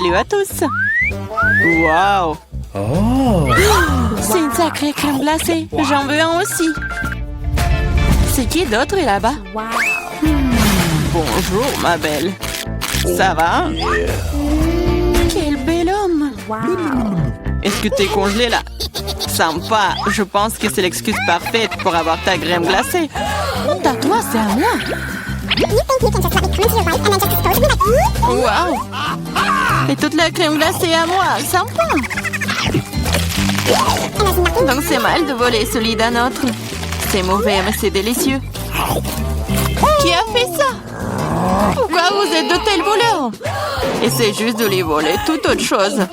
Salut à tous! Wow! Oh. C'est une sacrée crème glacée. J'en veux un aussi. C'est qui d'autre est là-bas? Bonjour, ma belle. Ça va? Quel bel homme! Est-ce que t'es congelé là? Sympa. Je pense que c'est l'excuse parfaite pour avoir ta crème glacée. Honte à toi, c'est à moi. Wow! Et toute la crème glacée à moi. Sympa. Donc c'est mal de voler celui d'un autre. C'est mauvais, mais c'est délicieux. Qui a fait ça? Pourquoi vous êtes de tels voleurs? Essayez juste de les voler, toute autre chose.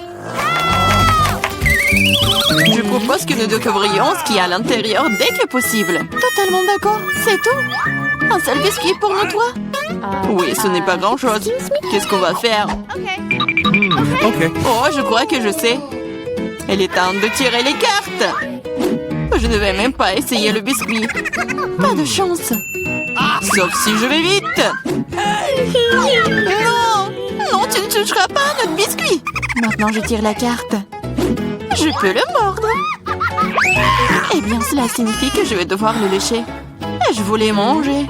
Je propose que nous découvrions ce qu'il y a à l'intérieur dès que possible. Totalement d'accord, c'est tout. Un seul biscuit pour nous trois? Oui, ce n'est pas grand-chose. Qu'est-ce qu'on va faire? Ok. Oh, je crois que je sais. Il est temps de tirer les cartes. Je ne vais même pas essayer le biscuit. Pas de chance. Sauf si je vais vite. Non! Non, tu ne toucheras pas à notre biscuit. Maintenant, je tire la carte. Je peux le mordre. Eh bien, cela signifie que je vais devoir le lécher. Je voulais manger.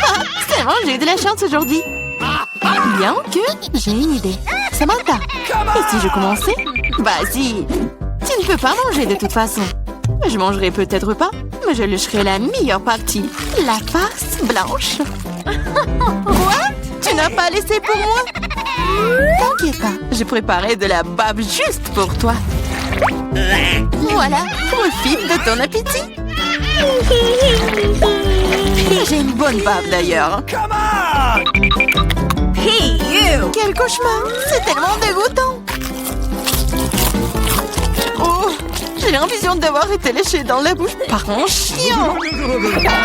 Ah, c'est bon, j'ai eu de la chance aujourd'hui. Bien que j'ai une idée. Samantha, et si je commençais? Vas-y. Tu ne peux pas manger de toute façon. Je mangerai peut-être pas, mais je lécherai la meilleure partie. La farce blanche. Quoi? Tu n'as pas laissé pour moi? T'inquiète pas, j'ai préparé de la bave juste pour toi. Voilà, profite de ton appétit. J'ai une bonne bave d'ailleurs. Hey, you! Quel cauchemar! C'est tellement dégoûtant! Oh! J'ai l'impression d'avoir été léchée dans la bouche par un chien!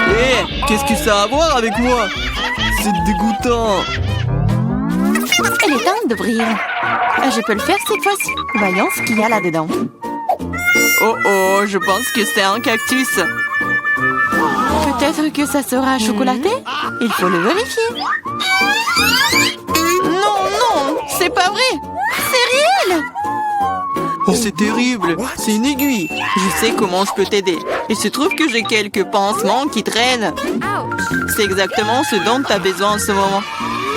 Hé, qu'est-ce que ça a à voir avec moi? C'est dégoûtant. Elle est temps d'ouvrir. Je peux le faire cette fois-ci. Voyons ce qu'il y a là-dedans. Oh oh, je pense que c'est un cactus. Peut-être que ça sera chocolaté? Il faut le vérifier. Non, non, c'est pas vrai. C'est réel. Oh, c'est terrible. C'est une aiguille. Je sais comment je peux t'aider. Il se trouve que j'ai quelques pansements qui traînent. C'est exactement ce dont tu as besoin en ce moment.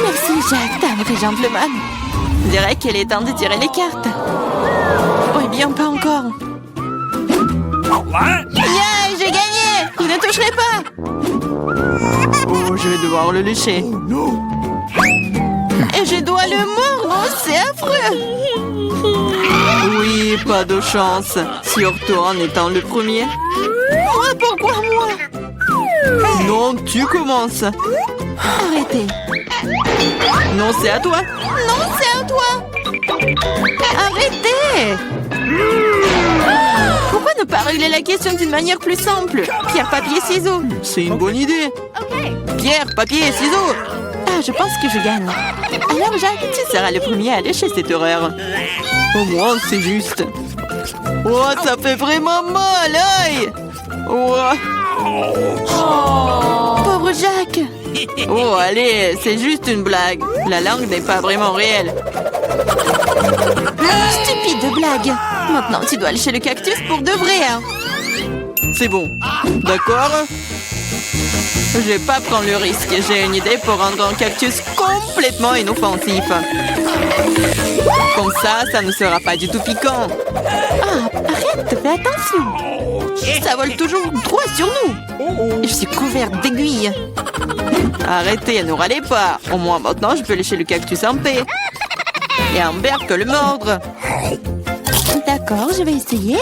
Merci, Jack, t'as un vrai gentleman. Je dirais qu'il est temps de tirer les cartes. Oh, eh bien, pas encore. Yeah, j'ai gagné. Je ne toucherai pas. Oh, je vais devoir le lécher. Et je dois le mordre. Oh, c'est affreux. Oui, pas de chance. Surtout en étant le premier. Moi, pourquoi moi? Non, tu commences. Arrêtez. Non, c'est à toi. Non, c'est à toi. Arrêtez. Pourquoi ne pas régler la question d'une manière plus simple? Pierre, papier, ciseaux. C'est une bonne idée. Pierre, papier, ciseaux. Ah, je pense que je gagne. Alors, Jacques, tu seras le premier à lécher cette horreur. Au moins, c'est juste. Oh, ça fait vraiment mal, aïe. Oh. Pauvre Jacques. Oh, allez, c'est juste une blague. La langue n'est pas vraiment réelle. Stupide blague. Maintenant, tu dois lécher le cactus pour de vrai. Hein. C'est bon. D'accord? Je vais pas prendre le risque. J'ai une idée pour rendre un cactus complètement inoffensif. Comme ça ne sera pas du tout piquant. Ah, arrête, fais attention. Ça vole toujours droit sur nous. Je suis couverte d'aiguilles. Arrêtez, ne râlez pas. Au moins maintenant, je peux lécher le cactus en paix. Et Amber peut le mordre. D'accord, je vais essayer.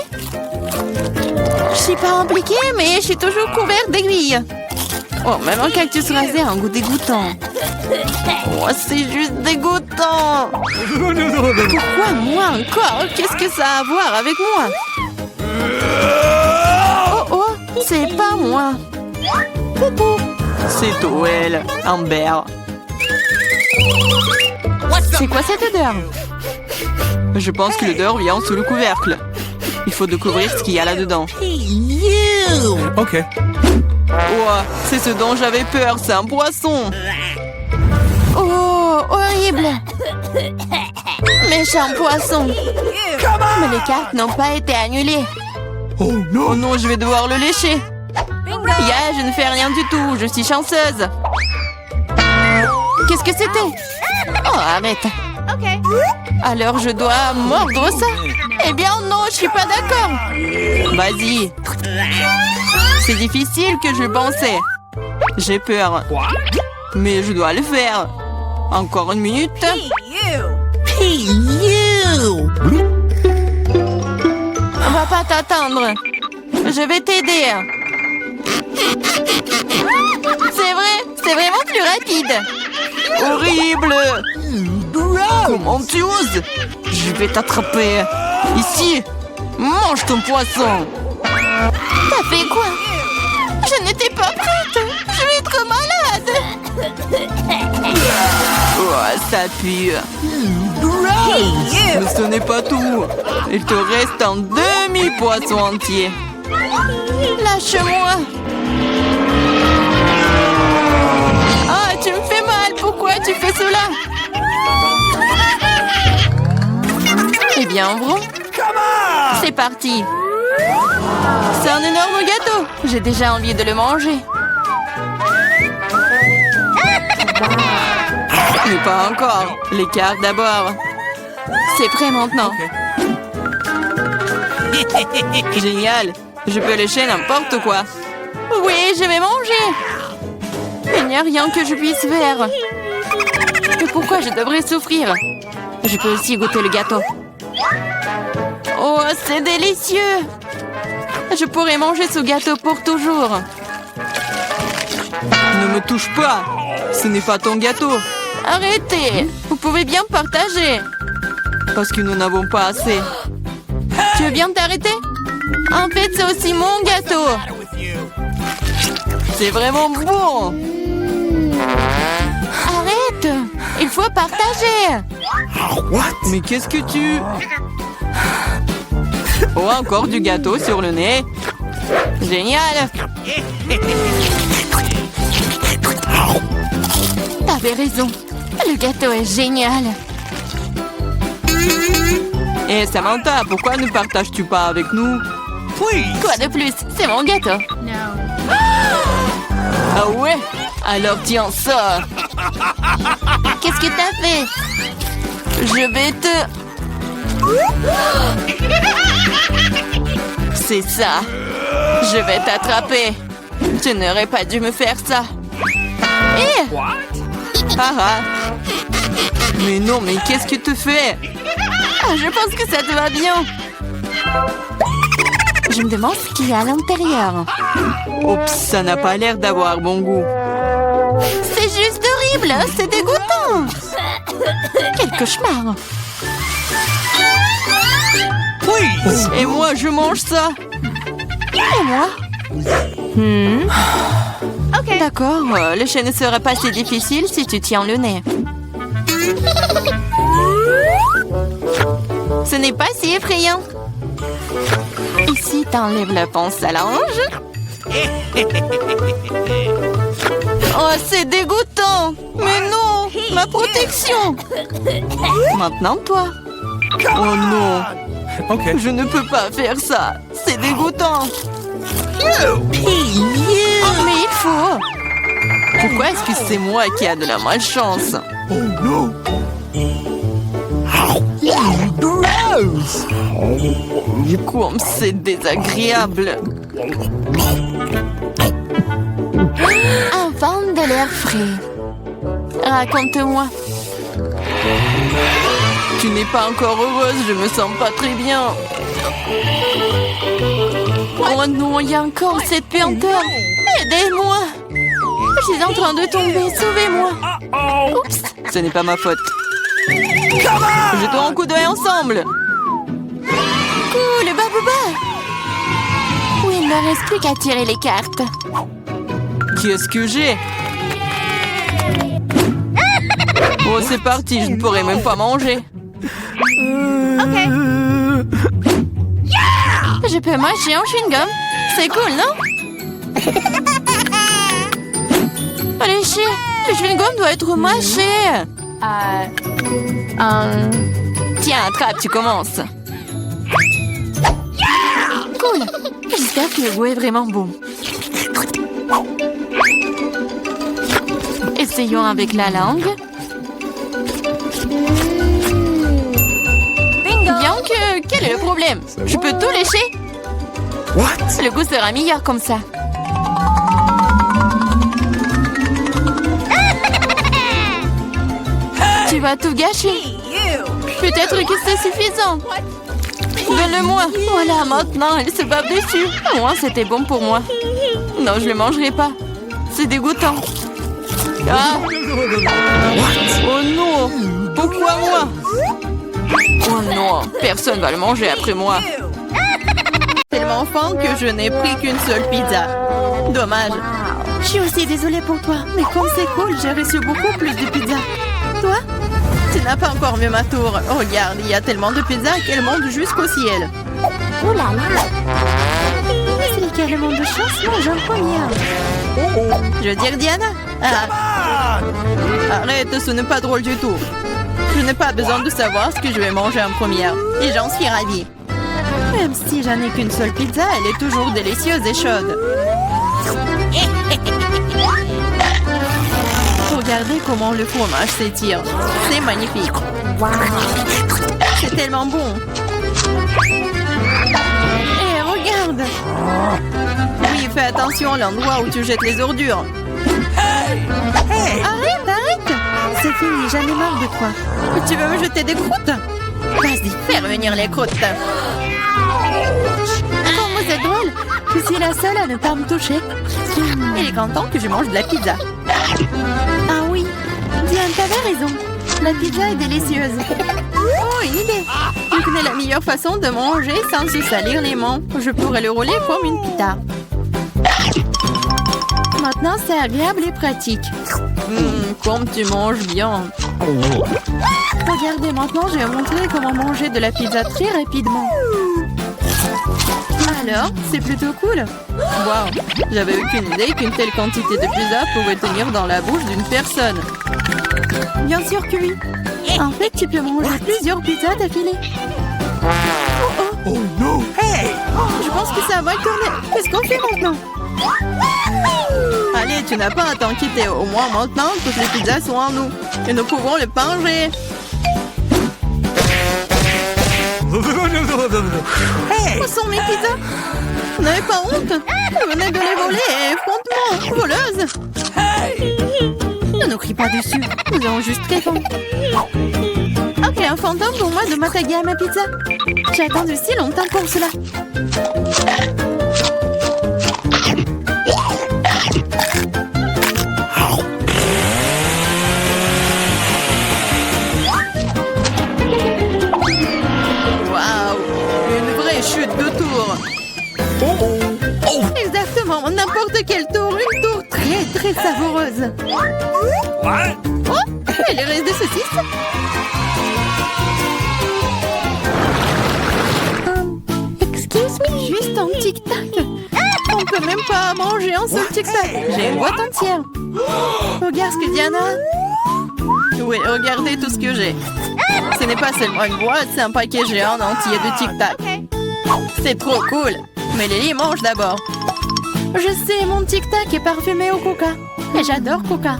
Je suis pas impliquée, mais je suis toujours couverte d'aiguilles. Oh, même un cactus rasé a un goût dégoûtant. Oh, c'est juste dégoûtant. Pourquoi moi encore? Qu'est-ce que ça a à voir avec moi? Oh, oh, c'est pas moi. Poupou. C'est Toel, Amber. C'est quoi cette odeur? Je pense que l'odeur vient sous le couvercle. Il faut découvrir ce qu'il y a là-dedans. Ok. Oh, c'est ce dont j'avais peur, c'est un poisson. Oh, horrible. Méchant poisson. Mais les cartes n'ont pas été annulées. Oh non, je vais devoir le lécher. Yeah, je ne fais rien du tout. Je suis chanceuse. Qu'est-ce que c'était? Oh, arrête. Alors je dois mordre ça? Eh bien non, je suis pas d'accord. Vas-y. C'est difficile que je pensais. J'ai peur. Mais je dois le faire. Encore une minute. On va pas t'attendre. Je vais t'aider. C'est vrai, c'est vraiment plus rapide. Horrible! Comment tu oses? Je vais t'attraper. Ici. Mange ton poisson. T'as fait quoi? Je n'étais pas prête. Je vais être malade. Oh, ça pue. Mais ce n'est pas tout. Il te reste un demi-poisson entier. Lâche-moi. Ah, tu me fais mal. Pourquoi tu fais cela? Eh bien, ouvrons. C'est parti. C'est un énorme gâteau. J'ai déjà envie de le manger. Mais pas encore. Les cartes d'abord. C'est prêt maintenant. Génial. Je peux lécher n'importe quoi. Oui, je vais manger. Il n'y a rien que je puisse faire. Mais pourquoi je devrais souffrir? Je peux aussi goûter le gâteau. Oh, c'est délicieux. Je pourrais manger ce gâteau pour toujours. Ne me touche pas. Ce n'est pas ton gâteau. Arrêtez. Vous pouvez bien partager. Parce que nous n'avons pas assez. Tu veux bien t'arrêter? En fait, c'est aussi mon gâteau. C'est vraiment bon. Arrête. Il faut partager. Mais qu'est-ce que tu... Oh, encore du gâteau sur le nez. Génial. T'avais raison. Le gâteau est génial. Et Samantha, pourquoi ne partages-tu pas avec nous? Quoi de plus? C'est mon gâteau. Ah ouais? Alors tiens ça. Qu'est-ce que t'as fait? Je vais te... C'est ça. Je vais t'attraper. Tu n'aurais pas dû me faire ça. Eh! Ah ah. Mais non, mais qu'est-ce que tu fais? Ah, je pense que ça te va bien. Je me demande ce qu'il y a à l'intérieur. Oups, ça n'a pas l'air d'avoir bon goût. C'est juste horrible. C'est dégoûtant. Quel cauchemar. Et moi, je mange ça. Et moi? Ok. D'accord, le chien ne sera pas si difficile si tu tiens le nez. Ce n'est pas si effrayant. Ici, t'enlèves la pince à linge. Oh, c'est dégoûtant. Mais non, ma protection. Maintenant, toi. Oh non. Okay. Je ne peux pas faire ça. C'est dégoûtant. Oh, mais il faut. Pourquoi est-ce que c'est moi qui a de la malchance? Oh non. Comme c'est désagréable. Un vent de l'air frais. Raconte-moi. Tu n'es pas encore heureuse, je me sens pas très bien. Oh non, il y a encore cette puanteur. Aidez-moi. Je suis en train de tomber, sauvez-moi. Oups. Ce n'est pas ma faute. Jetons un coup d'œil ensemble. Cool, Babouba. Oui, il ne reste plus qu'à tirer les cartes. Qu'est-ce que j'ai? Oh, c'est parti, je ne pourrai même pas manger. Je peux mâcher un chewing-gum. C'est cool, non? Allez, le chewing-gum doit être mâché. Tiens, attrape, tu commences. Cool. J'espère que le goût est vraiment bon. Essayons avec la langue. Bien que... Quel est le problème? Je peux tout lécher? What? Le goût sera meilleur comme ça. Tu vas tout gâcher. Peut-être que c'est suffisant. Donne-le-moi. Voilà, maintenant, elle se bave dessus. Au moins, c'était bon pour moi. Non, je ne le mangerai pas. C'est dégoûtant. Ah. Oh non. Pourquoi moi? Oh non, personne va le manger après moi. Tellement faim que je n'ai pris qu'une seule pizza. Dommage. Je suis aussi désolée pour toi, mais comme c'est cool, j'ai reçu beaucoup plus de pizza. Toi? Tu n'as pas encore vu ma tour. Regarde, il y a tellement de pizzas qu'elle monte jusqu'au ciel. Oh là là! C'est carrément de chance, moi j'en première. Je veux dire Diana? Ah. Arrête, ce n'est pas drôle du tout. Je n'ai pas besoin de savoir ce que je vais manger en première. Et j'en suis ravie. Même si j'en ai qu'une seule pizza, elle est toujours délicieuse et chaude. Regardez comment le fromage s'étire. C'est magnifique. Wow. C'est tellement bon. Et regarde. Oui, fais attention à l'endroit où tu jettes les ordures. Arrête, arrête. C'est fini, j'en ai marre de toi. Tu veux me jeter des croûtes? Vas-y, fais revenir les croûtes. Comment c'est drôle. Je suis la seule à ne pas me toucher. Il est content que je mange de la pizza. Ah oui, Diane, t'avais raison. La pizza est délicieuse. Oh, une idée. Je connais la meilleure façon de manger sans se salir les mains. Je pourrais le rouler comme une pita. Maintenant, c'est agréable et pratique. Comme tu manges bien. Regardez, maintenant, je vais montrer comment manger de la pizza très rapidement. Alors, c'est plutôt cool. Wow, j'avais aucune idée qu'une telle quantité de pizza pouvait tenir dans la bouche d'une personne. Bien sûr que oui. En fait, tu peux manger plusieurs pizzas d'affilée. Oh non! Hey! Je pense que ça va tourner. Qu'est-ce qu'on fait maintenant? Allez, tu n'as pas à t'inquiéter. Au moins maintenant, toutes les pizzas sont en nous. Et nous pouvons les manger. Hey! Où sont mes pizzas? Vous n'avez pas honte? Vous venez de les voler et effrontement, voleuse! Ne nous crie pas dessus. Nous avons juste très faim. Ok, un fantôme pour moi de m'attaquer à ma pizza. J'ai attendu si longtemps pour cela. Waouh! Une vraie chute de tour. Exactement, n'importe quel tour. Une tour très très savoureuse. Oh, elle reste des saucisses. Excuse me. Juste un tic-tac. On peut même pas manger un seul tic-tac. J'ai une boîte entière. Regarde ce que Diana a. Oui, regardez tout ce que j'ai. Ce n'est pas seulement une boîte, c'est un paquet géant entier de tic-tac. C'est trop cool. Mais Lily mange d'abord. Je sais, mon tic-tac est parfumé au coca. Et j'adore coca.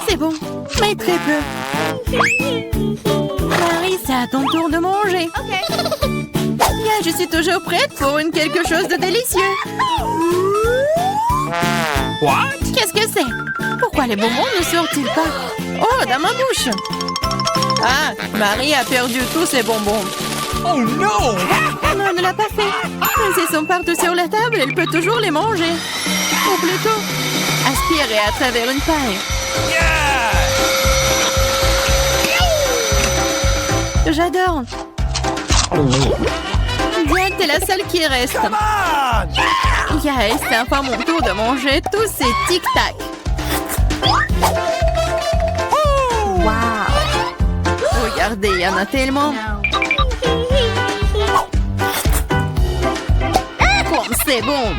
C'est bon, mais très peu. Marie, c'est à ton tour de manger. Bien, je suis toujours prête pour quelque chose de délicieux. What? Qu'est-ce que c'est? Pourquoi les bonbons ne sortent-ils pas? Oh, dans ma bouche. Ah, Marie a perdu tous ses bonbons. Oh non! Non, elle ne l'a pas fait. Mais s'ils sont partout sur la table, elle peut toujours les manger. Ou plutôt, aspirer à travers une paille. J'adore. Diane, t'es la seule qui reste. Yael, c'est enfin mon tour de manger tous ces tic-tac. Wow. Regardez, il y en a tellement. Comme c'est bon.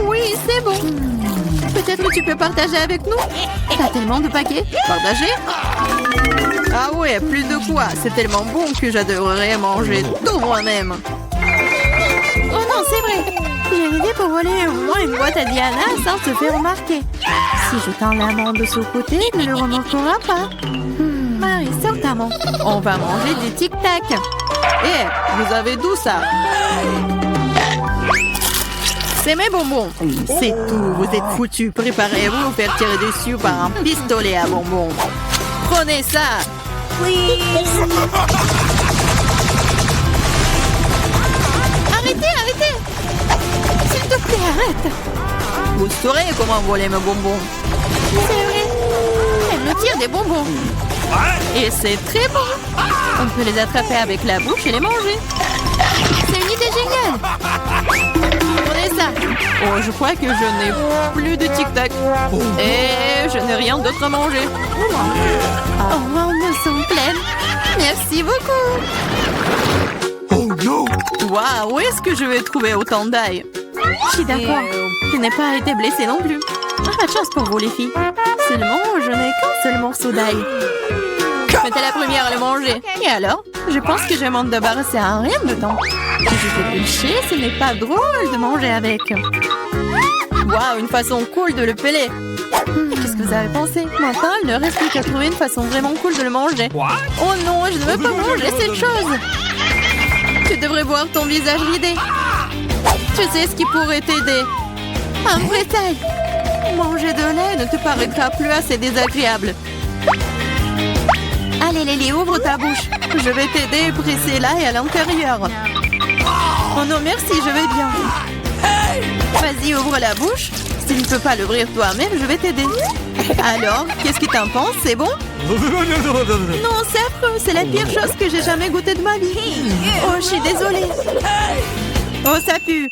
Oui, c'est bon. Peut-être Peut-être tu peux partager avec nous? T'as tellement de paquets. Partager? Ah ouais, plus de quoi? C'est tellement bon que j'adorerais manger tout moi-même. Oh non, c'est vrai. J'ai une idée pour voler au moins une boîte à Diana sans se faire remarquer. Si je tends la main de ce côté, il ne le remarquera pas. Marie, sors ta main. On va manger des tic-tac. Eh, vous avez d'où ça? C'est mes bonbons. C'est tout, vous êtes foutus. Préparez-vous à vous faire tirer dessus par un pistolet à bonbons. Prenez ça. Arrêtez, arrêtez. S'il te plaît, arrête. Vous saurez comment voler mes bonbons. C'est vrai. Elle me tire des bonbons. Et c'est très bon. On peut les attraper avec la bouche et les manger. C'est une idée géniale. Prenez ça. Oh, je crois que je n'ai plus de tic-tac. Et je n'ai rien d'autre à manger. Oh, on me sent pleine. Merci beaucoup. Oh no! Waouh, où est-ce que je vais trouver autant d'ail? Je suis d'accord. Je n'ai pas été blessée non plus. Pas de chance pour vous, les filles. Seulement, je n'ai qu'un seul morceau d'ail. J'étais la première à le manger. Et alors? Je pense que je vais m'en débarrasser en rien de temps. Si je fais pêcher, ce n'est pas drôle de manger avec. Waouh, une façon cool de le peler. Qu'est-ce que vous avez pensé? Maintenant, il ne reste plus qu'à trouver une façon vraiment cool de le manger. Oh non, je ne veux pas manger cette chose. Tu devrais voir ton visage ridé. Tu sais ce qui pourrait t'aider. Un vrai taille. Manger de lait ne te paraîtra plus assez désagréable. Allez, Lily, ouvre ta bouche. Je vais t'aider à presser l'ail à l'intérieur. Oh non, merci, je vais bien. Vas-y, ouvre la bouche. Si tu ne peux pas l'ouvrir toi-même, je vais t'aider. Alors, qu'est-ce que t'en penses? C'est bon? Non, c'est affreux. C'est la pire chose que j'ai jamais goûtée de ma vie. Oh, je suis désolée. Oh, ça pue.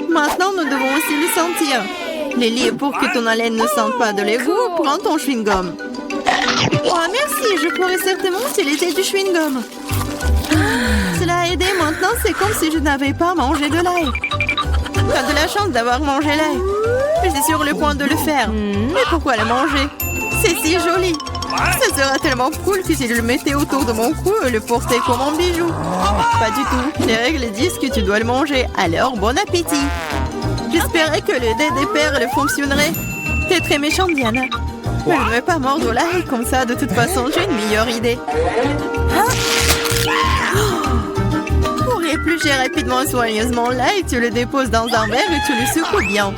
Maintenant, nous devons aussi le sentir. Lily, pour que ton haleine ne sente pas de l'égout, prends ton chewing-gum. Oh, merci. Je pourrais certainement utiliser du chewing-gum. Cela a aidé. Maintenant, c'est comme si je n'avais pas mangé de l'ail. T'as de la chance d'avoir mangé l'ail. J'étais sur le point de le faire. Mais pourquoi le manger? C'est si joli. Ça sera tellement cool que si je le mettais autour de mon cou et le portais comme un bijou. Pas du tout. Les règles disent que tu dois le manger. Alors, bon appétit. J'espérais que le dé des perles fonctionnerait. T'es très méchante, Diana. Mais je ne vais pas mordre l'ail comme ça. De toute façon, j'ai une meilleure idée. Pour éplucher rapidement et soigneusement l'ail, tu le déposes dans un verre et tu le secoues bien.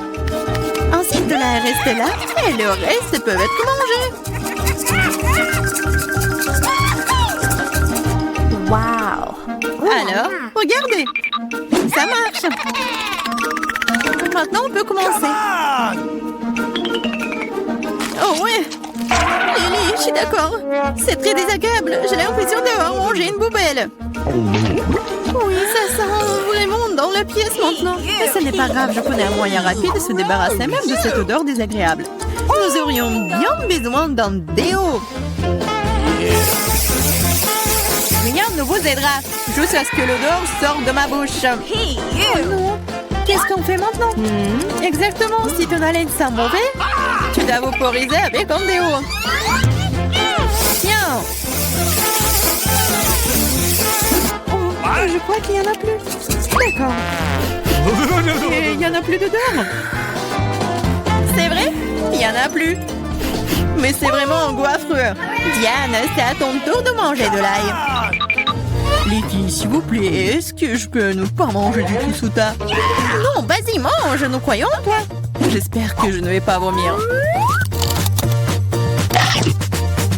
Ensuite, de l'ail reste là et le reste peut être mangé. Wow! Alors, regardez! Ça marche! Maintenant, on peut commencer. Oh ouais! Lily, je suis d'accord. C'est très désagréable. J'ai l'impression d'avoir mangé une poubelle. Oui, ça sent vraiment dans la pièce maintenant. Mais ce n'est pas grave, je connais un moyen rapide de se débarrasser même de cette odeur désagréable. Nous aurions bien besoin d'un déo. Rien ne vous aidera, juste à ce que l'odeur sorte de ma bouche. Oh non. Qu'est-ce qu'on fait maintenant? Exactement, si ton haleine sent mauvais, tu dois vaporiser avec un déo. Tiens. Oh, je crois qu'il n'y en a plus. D'accord. Et il n'y en a plus d'odeur. C'est vrai? Il n'y en a plus. Mais c'est vraiment un goût affreux. Diane, c'est à ton tour de manger de l'ail. Les filles, s'il vous plaît, est-ce que je peux ne pas manger du tout sous ta... Non, vas-y, mange, nous croyons en toi. J'espère que je ne vais pas vomir.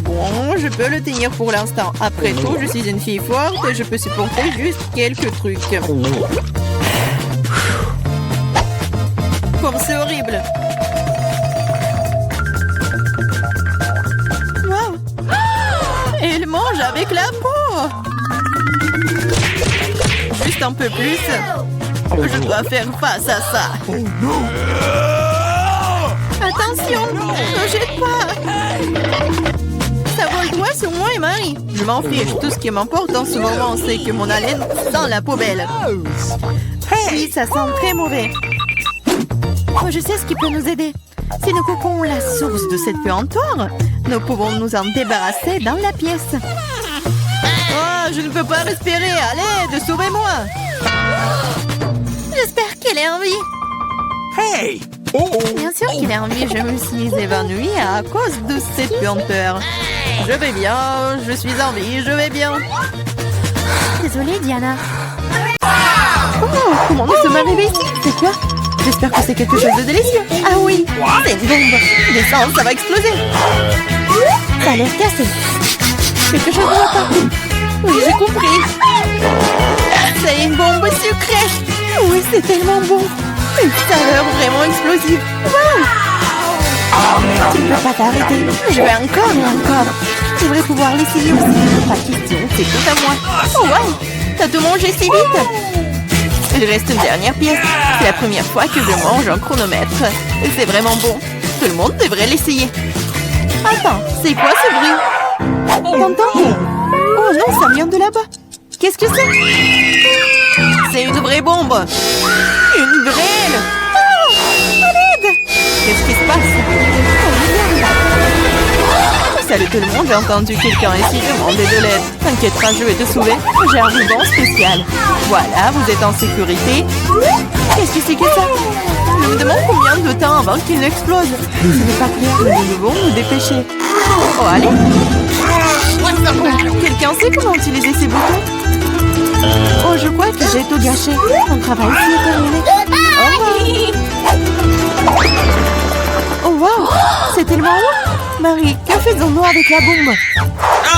Bon, je peux le tenir pour l'instant. Après tout, je suis une fille forte et je peux supporter juste quelques trucs. Comme c'est horrible. Wow. Elle mange avec la peau. Juste un peu plus. Je dois faire face à ça. Oh non! Attention, ne jette pas. Ça vole droit sur moi et Marie. Je m'en fiche. Tout ce qui m'importe en ce moment, c'est que mon haleine sent la poubelle. Oui, ça sent très mauvais. Oh, je sais ce qui peut nous aider. Si nous coupons la source de cette puanteur, nous pouvons nous en débarrasser dans la pièce. Oh, je ne peux pas respirer. Allez, sauvez-moi. J'espère qu'elle est en vie. Hey! Oh! Bien sûr qu'il est en vie. Je me suis évanouie à cause de cette puanteur. Je vais bien. Je suis en vie. Je vais bien. Désolée, Diana. Oh, comment nous sommes arrivés ici? C'est quoi? J'espère que c'est quelque chose de délicieux. Ah oui, c'est une bombe. Descends, ça va exploser. Ça a l'air cassé. Quelque chose ne va pas. Oui, j'ai compris. C'est une bombe sucrée. Oui, c'est tellement bon. Une saveur vraiment explosive. Wow. Tu ne peux pas t'arrêter. Je vais encore et encore. J'aimerais pouvoir l'essayer aussi. Pas question, c'est tout à moi. Oh wow, t'as tout mangé si vite. Il reste une dernière pièce. C'est la première fois que je mange un chronomètre. Et c'est vraiment bon. Tout le monde devrait l'essayer. Attends, c'est quoi ce bruit? T'entends? Oh non, ça vient de là-bas. Qu'est-ce que c'est? C'est une vraie bombe. Une vraie. Oh, à l'aide! Qu'est-ce qui se passe? Salut tout le monde, j'ai entendu quelqu'un ici demander de l'aide. T'inquiète pas, je vais te sauver. J'ai un ruban spécial. Voilà, vous êtes en sécurité. Qu'est-ce que c'est que ça? Je me demande combien de temps avant qu'il n'explose. Ce n'est pas clair, mais nous devons nous dépêcher. Oh, allez. Oh, quelqu'un sait comment utiliser ces boutons? Oh, je crois que j'ai tout gâché. Mon travail ici est terminé. Au revoir. Oh, wow, c'est tellement haut. Marie, que faisons-nous avec la bombe?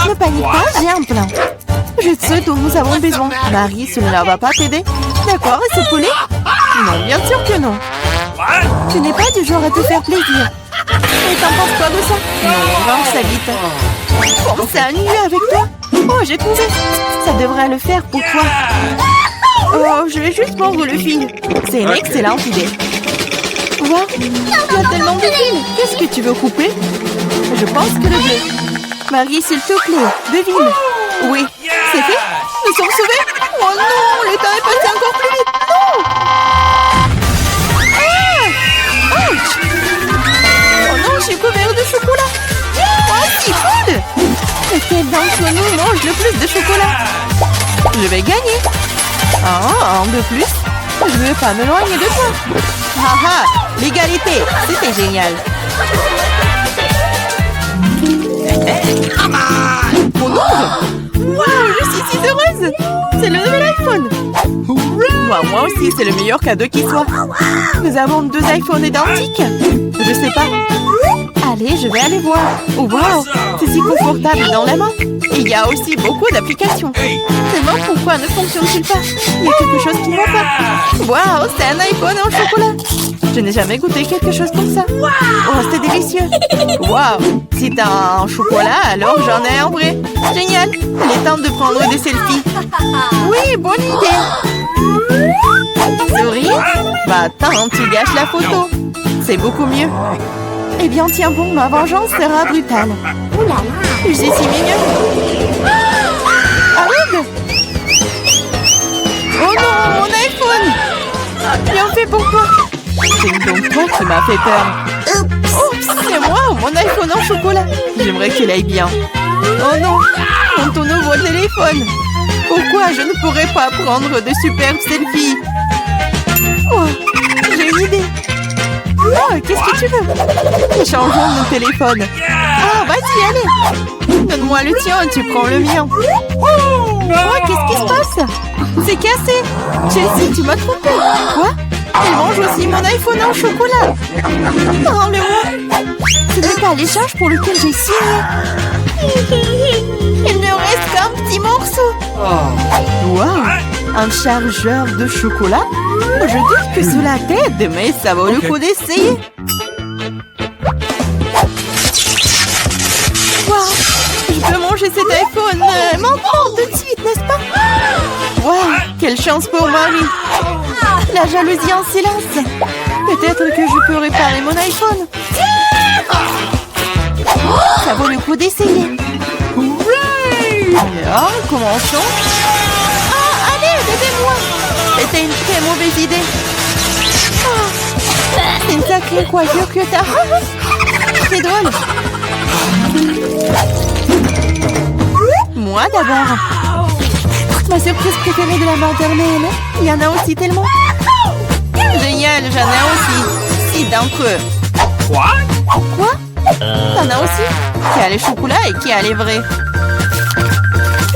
Ne panique pas, j'ai un plan. Je sais dont nous avons besoin. Marie, cela ne va pas t'aider? D'accord, et ce poulet? Non, bien sûr que non. Tu n'es pas du genre à te faire plaisir. Et t'en penses quoi de ça? Non, range ça vite. Bon, c'est ennuyeux avec toi. Oh, j'ai trouvé. Ça devrait le faire pour toi. Oh, je vais juste mordre le fil. C'est une excellente idée. Wow, il y a tellement de fils. Qu'est-ce que tu veux couper? Je pense que le bleu. Marie, s'il te plaît, devine. Oui, c'est fait. Nous sommes sauvés. Oh non, le temps est passé encore plus vite. Non. Ah! Ouch! Oh non, je suis couvert de chocolat. Oh, c'est cool. Lequel d'entre nous mange le plus de chocolat? Je vais gagner. Ah, un de plus. Je ne veux pas m'éloigner de toi. Haha, l'égalité, c'était génial. Mon ongle. Wow, je suis si heureuse. C'est le nouvel iPhone. Moi aussi, c'est le meilleur cadeau qui soit. Nous avons 2 iPhones identiques. Je sais pas. Allez, je vais aller voir. Oh, wow, c'est si confortable dans la main. Et il y a aussi beaucoup d'applications. Seulement, pourquoi ne fonctionne-t-il pas? Il y a quelque chose qui ne va pas. Wow, c'est un iPhone en chocolat. Je n'ai jamais goûté quelque chose comme ça. Oh, c'est délicieux. Wow, si t'as un chocolat, alors j'en ai un vrai. Génial. Il est temps de prendre des selfies. Oui, bonne idée. Souris? Bah attends, tu gâches la photo. C'est beaucoup mieux. Eh bien, tiens bon, ma vengeance sera brutale. Ouh là là, je suis si mignonne. Arrête! Oh non, mon iPhone! Bien fait pour toi. C'est donc toi qui m'as fait peur. Oh, c'est moi, mon iPhone en chocolat. J'aimerais qu'il aille bien. Oh non, ton nouveau téléphone. Pourquoi je ne pourrais pas prendre de superbes selfies? Oh, j'ai une idée. Oh, qu'est-ce que tu veux? Échangeons nos téléphones. Ah, vas-y, allez. Donne-moi le tien et tu prends le mien. Oh, qu'est-ce qui se passe? C'est cassé. Chelsea, tu m'as trompé. Quoi? Elle mange aussi mon iPhone en chocolat. Rends-le-moi. Ce n'est pas l'échange pour lequel j'ai signé. Il ne reste qu'un petit morceau. Wow, un chargeur de chocolat? Je doute que cela t'aide, mais ça vaut le coup d'essayer. Wow, je peux manger cet iPhone maintenant tout de suite, n'est-ce pas? Wow, quelle chance pour Marie. La jalousie en silence. Peut-être que je peux réparer mon iPhone. Ça vaut le coup d'essayer. Alors, commençons. Ah, allez, aidez-moi. C'était une très mauvaise idée. C'est une sacrée coiffure que t'as. C'est drôle. Moi d'abord. Ma surprise préférée de la maternelle. Il y en a aussi tellement. Génial, j'en ai aussi. 6 d'entre eux. Quoi? T'en as aussi? Qui a les chocolats et qui a les vrais?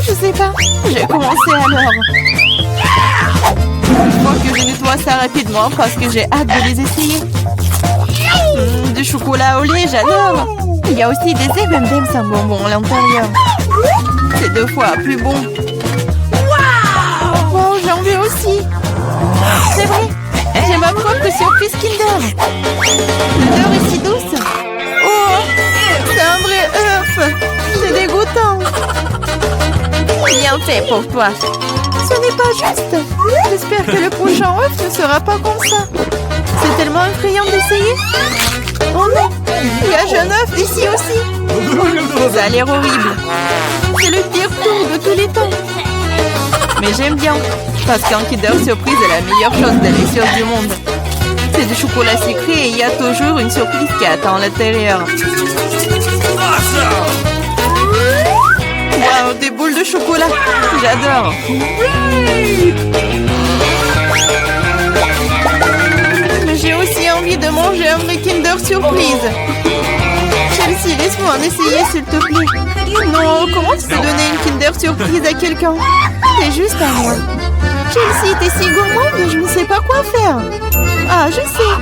Je sais pas. J'ai commencé alors. Il faut que je nettoie ça rapidement parce que j'ai hâte de les essayer. Du chocolat au lait, j'adore. Il y a aussi des M&M's sans bonbons à l'intérieur. C'est 2 fois plus bon. Wow, j'en veux aussi. C'est vrai. J'ai ma propre surprise Kinder. L'odeur est si douce. Oh, c'est un vrai œuf. C'est dégoûtant. Bien fait pour toi. Ce n'est pas juste. J'espère que le prochain œuf ne sera pas comme ça. C'est tellement effrayant d'essayer. Oh non, il y a un jeune œuf ici aussi. Ça a l'air horrible. C'est le pire tour de tous les temps. Mais j'aime bien, parce qu'un Kinder Surprise est la meilleure chose délicieuse du monde. C'est du chocolat sucré et il y a toujours une surprise qui attend à l'intérieur. Wow, des boules de chocolat. J'adore. Mais j'ai aussi envie de manger un vrai Kinder Surprise. Chelsea, laisse-moi en essayer, s'il te plaît. Non, comment tu peux donner une Kinder Surprise à quelqu'un? C'est juste à moi. Chelsea, t'es si gourmande, je ne sais pas quoi faire. Ah, je sais.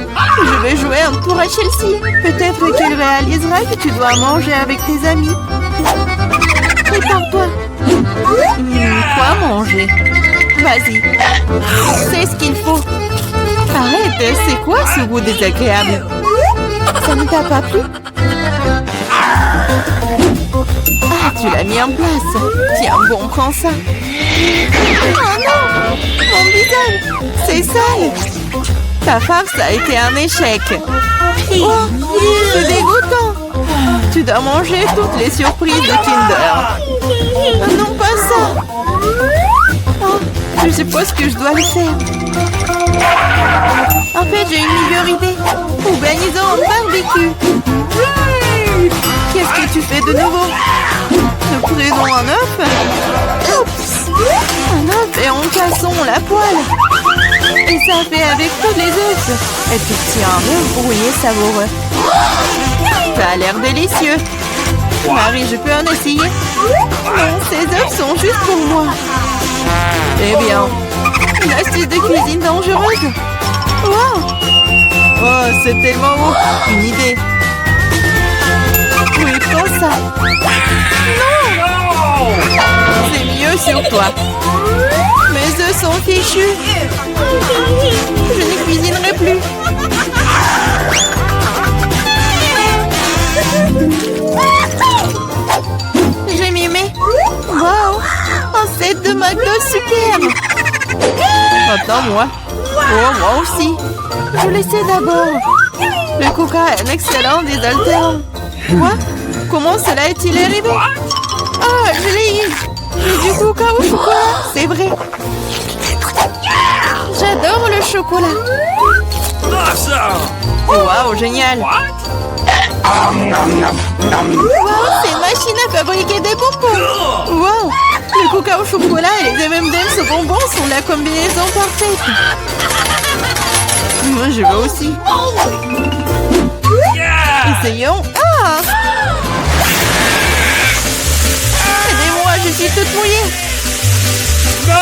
Je vais jouer un tour à Chelsea. Peut-être qu'elle réalisera que tu dois manger avec tes amis. Prépare-toi. Quoi manger? Vas-y. C'est ce qu'il faut. Arrête, c'est quoi ce goût désagréable? Ça ne t'a pas plu? Ah, tu l'as mis en place. Tiens, bon, prends ça. Oh non! Mon visage! C'est sale! Ta farce a été un échec. Oh, c'est dégoûtant! Tu dois manger toutes les surprises de Kinder. Non, pas ça! Oh, je suppose que je dois le faire. En fait, j'ai une meilleure idée. Organisons un barbecue. Qu'est-ce que tu fais de nouveau? Nous prenons un œuf. Oups! Un œuf et on cassons la poêle. Et ça fait avec tous les œufs. Et tu tiens un œuf brouillé savoureux. Ça a l'air délicieux. Marie, je peux en essayer? Non, ces œufs sont juste pour moi. Eh bien, une astuce de cuisine dangereuse. Wow! Oh, c'est tellement beau. Une idée. Oui, prends ça. Non! C'est mieux sur toi. Mes œufs sont fichus. Je ne cuisinerai plus. J'ai mimé. Wow! Un set de McDo superbe. Maintenant, moi. Oh, moi aussi. Je l'essaie d'abord. Le coca est un excellent désaltérant. Quoi? Comment cela est-il arrivé? Ah, je l'ai eu. J'ai du coca au chocolat, c'est vrai. J'adore le chocolat. Wow, génial. Wow, c'est une machine à fabriquer des bonbons. Wow, le coca au chocolat et les M&M's au bonbons sont la combinaison parfaite. Moi, je veux aussi. Essayons. Ah! Aidez-moi, je suis toute mouillée. No!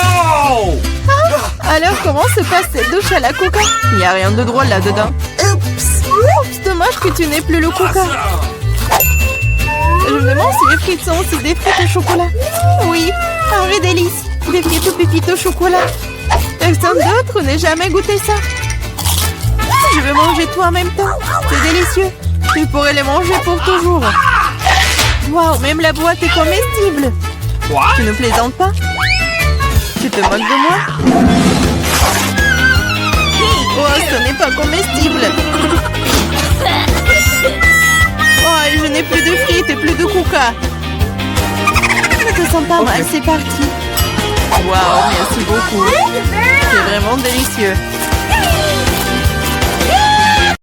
Ah, alors, comment se passe cette douche à la coca? Il n'y a rien de drôle là-dedans. Oups, dommage que tu n'aies plus le coca. Je me demande si les frites sont aussi des frites au chocolat. Oui, un vrai délice. Des frites aux pépites au chocolat. Personne d'autre n'ait jamais goûté ça. Je vais manger tout en même temps. C'est délicieux. Tu pourrais les manger pour toujours. Waouh, même la boîte est comestible. Tu ne plaisantes pas? Tu te moques de moi? Oh, ce n'est pas comestible. Oh, je n'ai plus de frites et plus de coca. Je te sens pas mal, c'est parti. Waouh, merci beaucoup. C'est vraiment délicieux.